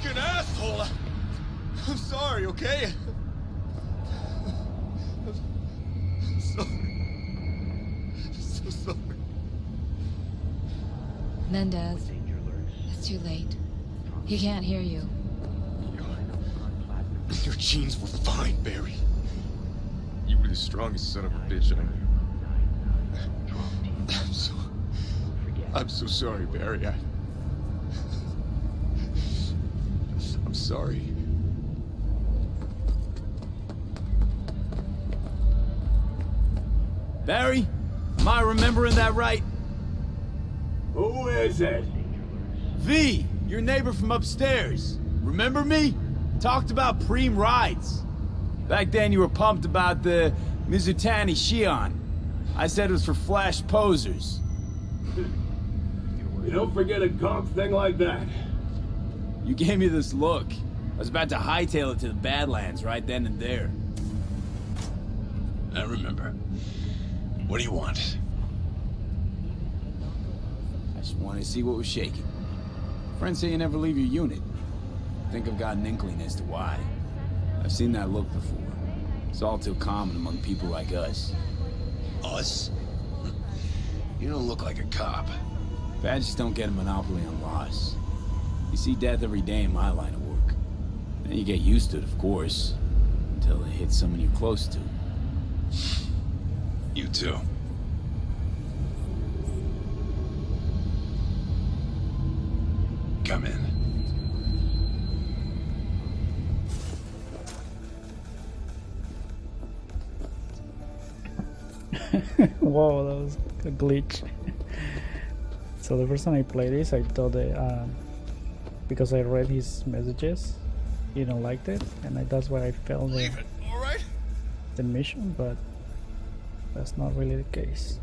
fucking asshole! I'm sorry, okay? I'm sorry. I'm so sorry. Mendez, it's too late. He can't hear you. Your genes were fine, Barry. You were the strongest son of a bitch I knew. I'm so sorry, Barry. I'm sorry. Barry, am I remembering that right? Who is it? V, your neighbor from upstairs. Remember me? Talked about preem rides. Back then you were pumped about the Mizutani Shion. I said it was for flash posers. You don't forget a conk thing like that. You gave me this look. I was about to hightail it to the Badlands right then and there. I remember. What do you want? I just wanted to see what was shaking. Friends say you never leave your unit. I think I've got an inkling as to why. I've seen that look before. It's all too common among people like us. Us? You don't look like a cop. Badges don't get a monopoly on loss. You see death every day in my line of work. Then you get used to it, of course, until it hits someone you're close to. You too. Come in. Whoa, that was a glitch. So the first time I played this, I thought that because I read his messages, he didn't like it, and that's why I failed the mission, but that's not really the case.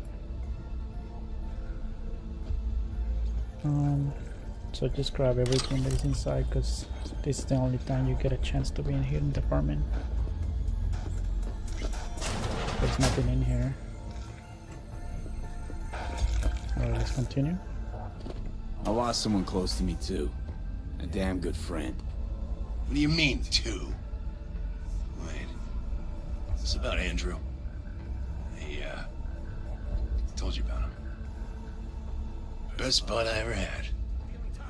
So just grab everything that is inside, because this is the only time you get a chance to be in here in the apartment. There's nothing in here. Alright, let's continue. I lost someone close to me too. A damn good friend. What do you mean, two? Wait. Is this about Andrew? Yeah. Told you about him. Best bud I ever had.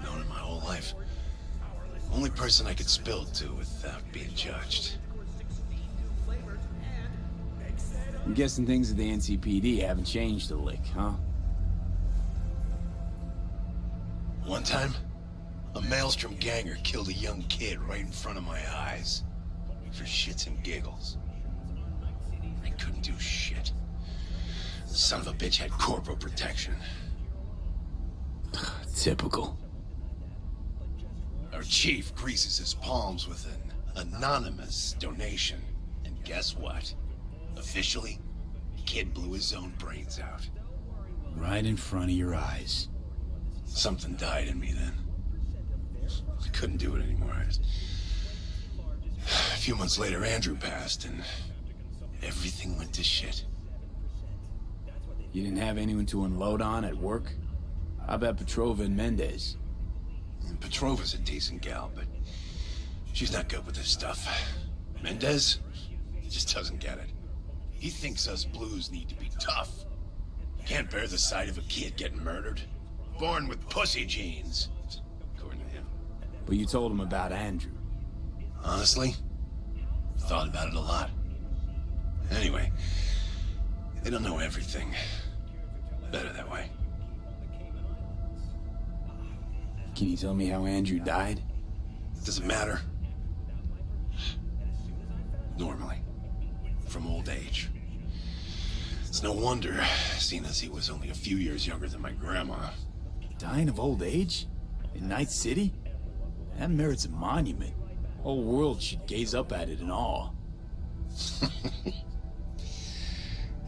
Known him my whole life. Only person I could spill to without being judged. I'm guessing things at the NCPD haven't changed a lick, huh? One time, a Maelstrom ganger killed a young kid right in front of my eyes. For shits and giggles. I couldn't do shit. The son of a bitch had corporal protection. Typical. Our chief greases his palms with an anonymous donation. And guess what? Officially, kid blew his own brains out. Right in front of your eyes. Something died in me then. I couldn't do it anymore. A few months later, Andrew passed, and everything went to shit. You didn't have anyone to unload on at work? How about Petrova and Mendez? And Petrova's a decent gal, but she's not good with this stuff. Mendez just doesn't get it. He thinks us blues need to be tough. Can't bear the sight of a kid getting murdered. Born with pussy genes, according to him. But you told him about Andrew. Honestly, thought about it a lot. Anyway, they don't know everything. Better that way. Can you tell me how Andrew died? Does it matter? Normally. From old age. It's no wonder, seeing as he was only a few years younger than my grandma. Dying of old age? In Night City? That merits a monument. Whole world should gaze up at it in awe.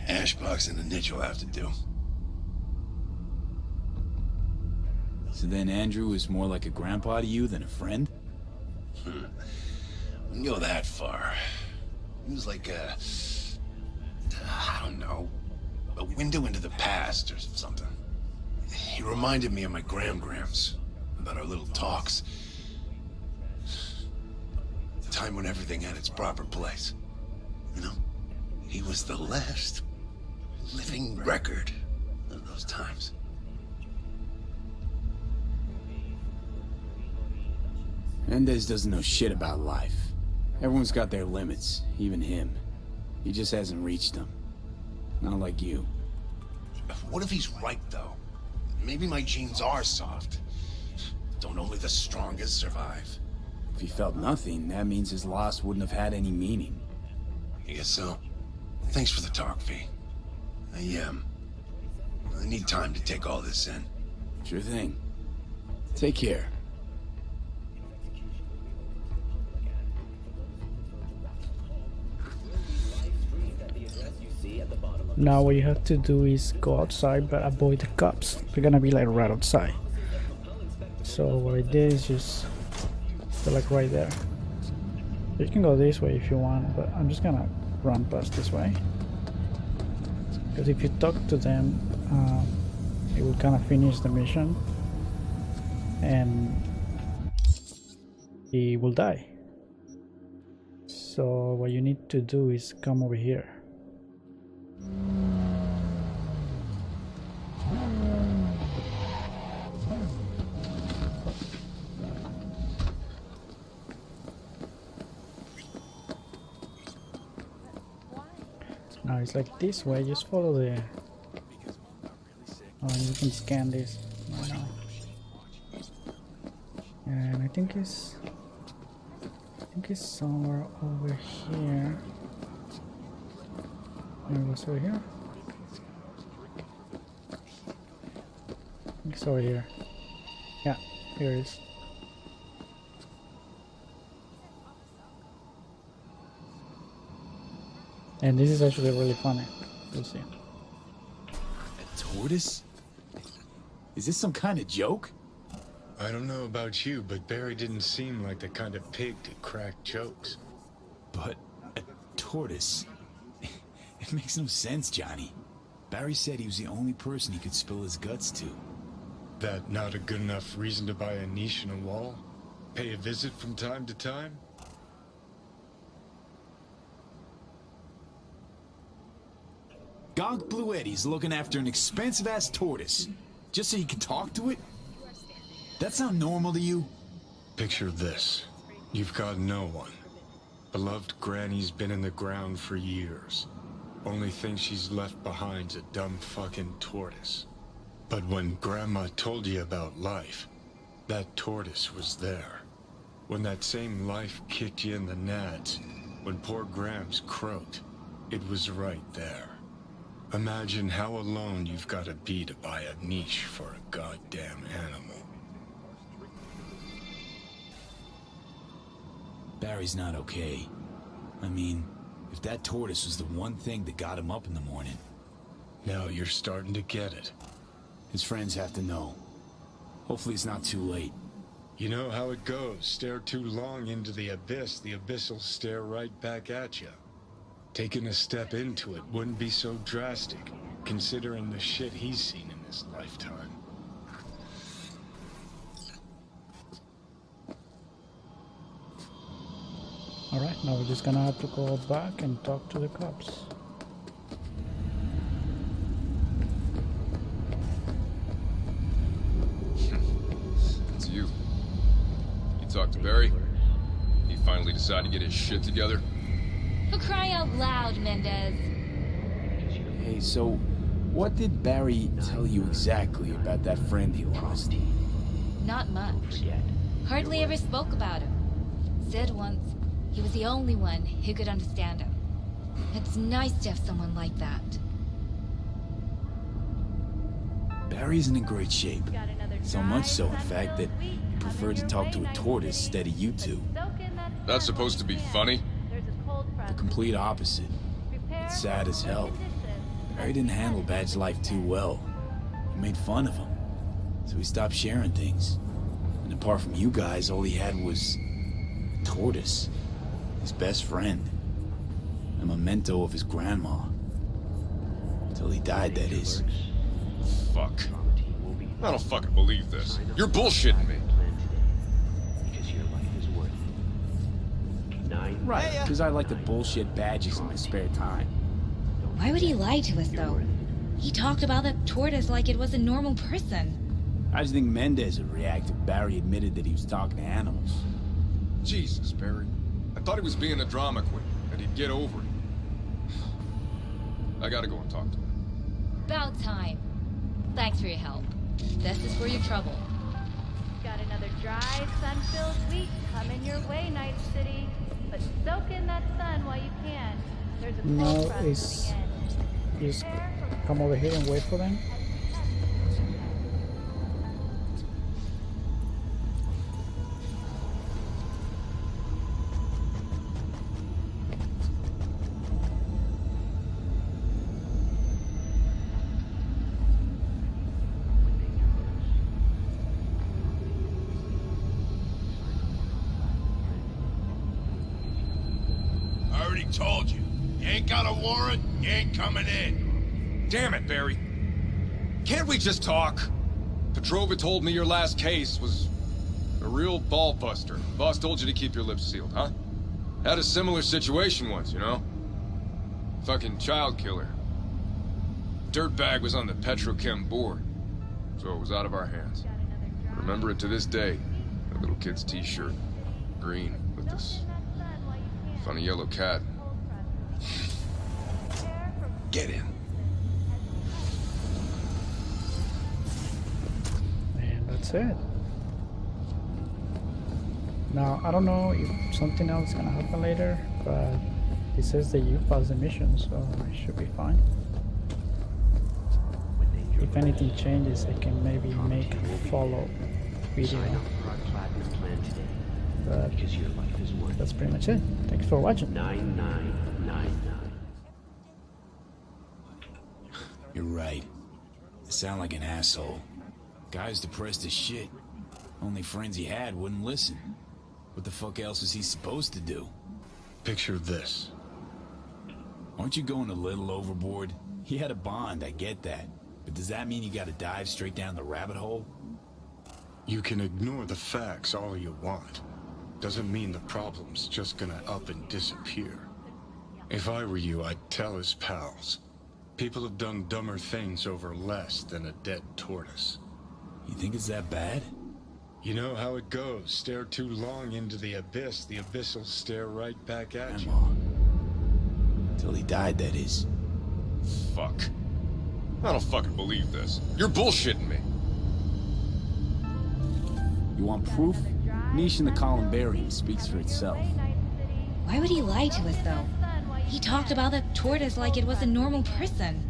Ashbox and a niche will have to do. So then Andrew was more like a grandpa to you than a friend? Wouldn't go that far. He was like I don't know, a window into the past or something. He reminded me of my grams about our little talks. time when everything had its proper place. You know, he was the last living record of those times. Mendez doesn't know shit about life. Everyone's got their limits, even him. He just hasn't reached them. Not like you. What if he's right, though? Maybe my genes are soft. Don't only the strongest survive? If he felt nothing, that means his loss wouldn't have had any meaning. I guess so. Thanks for the talk, V. I need time to take all this in. Sure thing. Take care. Now what you have to do is go outside but avoid the cops. They're gonna be like right outside. So what I did is just they're like right there. You can go this way if you want, but I'm just gonna run past this way. Because if you talk to them, it will kind of finish the mission and he will die. So what you need to do is come over here. Now it's like this way, just follow the... Oh, you can scan this right now. And I think it's somewhere over here. It was over here. I think it's over here. Yeah, here it is. And this is actually really funny. You'll see. A tortoise? Is this some kind of joke? I don't know about you, but Barry didn't seem like the kind of pig to crack jokes. But a tortoise? It makes no sense, Johnny. Barry said he was the only person he could spill his guts to. That not a good enough reason to buy a niche in a wall? Pay a visit from time to time? Gonk Blue Eddie's looking after an expensive-ass tortoise, just so he can talk to it? That sound normal to you? Picture this. You've got no one. Beloved Granny's been in the ground for years. Only thing she's left behind's a dumb fucking tortoise. But when Grandma told you about life, that tortoise was there. When that same life kicked you in the nads, when poor Grams croaked, it was right there. Imagine how alone you've got to be to buy a niche for a goddamn animal. Barry's not okay. I mean, if that tortoise was the one thing that got him up in the morning. Now you're starting to get it. His friends have to know. Hopefully it's not too late. You know how it goes. Stare too long into the abyss will stare right back at you. Taking a step into it wouldn't be so drastic, considering the shit he's seen in his lifetime. Alright, now we're just gonna have to go back and talk to the cops. It's you. You talked to Barry? He finally decided to get his shit together? For crying out loud, Mendez. Hey, so what did Barry tell you exactly about that friend he lost? Not much. Hardly ever spoke about him. Said once he was the only one who could understand him. It's nice to have someone like that. Barry isn't in great shape. So much so, in fact, that he preferred to talk to a tortoise instead of you two. That's supposed to be funny? The complete opposite. It's sad as hell. Barry didn't handle Bad's life too well. He made fun of him. So he stopped sharing things. And apart from you guys, all he had was a tortoise. His best friend. A memento of his grandma. Until he died, that is. Fuck. I don't fucking believe this. You're bullshitting me. Right, because I like to bullshit badges in my spare time. Why would he lie to us, though? He talked about that tortoise like it was a normal person. I just think Mendez would react if Barry admitted that he was talking to animals. Jesus, Barry. I thought he was being a drama queen, and he'd get over it. I gotta go and talk to him. About time. Thanks for your help. This is for your trouble. Got another dry, sun-filled week coming your way, Night City. But soak in that sun while you can. There's a No, cold front it's coming in. just come over here and wait for them. I already told you. You ain't got a warrant, you ain't coming in. Damn it, Barry. Can't we just talk? Petrova told me your last case was a real ball buster. Boss told you to keep your lips sealed, huh? Had a similar situation once, you know? Fucking child killer. Dirtbag was on the petrochem board, so it was out of our hands. Remember it to this day. A little kid's t-shirt. Green, with this funny yellow cat. Get in. And that's it. Now, I don't know if something else is gonna happen later, but it says that you passed the mission, so I should be fine. If anything changes, I can maybe make a follow video. But that's pretty much it. Thanks for watching. 9999. You're right. I sound like an asshole. Guy's depressed as shit. Only friends he had wouldn't listen. What the fuck else is he supposed to do? Picture this. Aren't you going a little overboard? He had a bond, I get that. But does that mean you gotta dive straight down the rabbit hole? You can ignore the facts all you want. Doesn't mean the problem's just gonna up and disappear. If I were you, I'd tell his pals. People have done dumber things over less than a dead tortoise. You think it's that bad? You know how it goes. Stare too long into the abyss will stare right back at you. Till he died, that is. Fuck. I don't fucking believe this. You're bullshitting me. You want proof? Niche in the columbarium speaks for itself. Why would he lie to us, though? He talked about that tortoise like it was a normal person.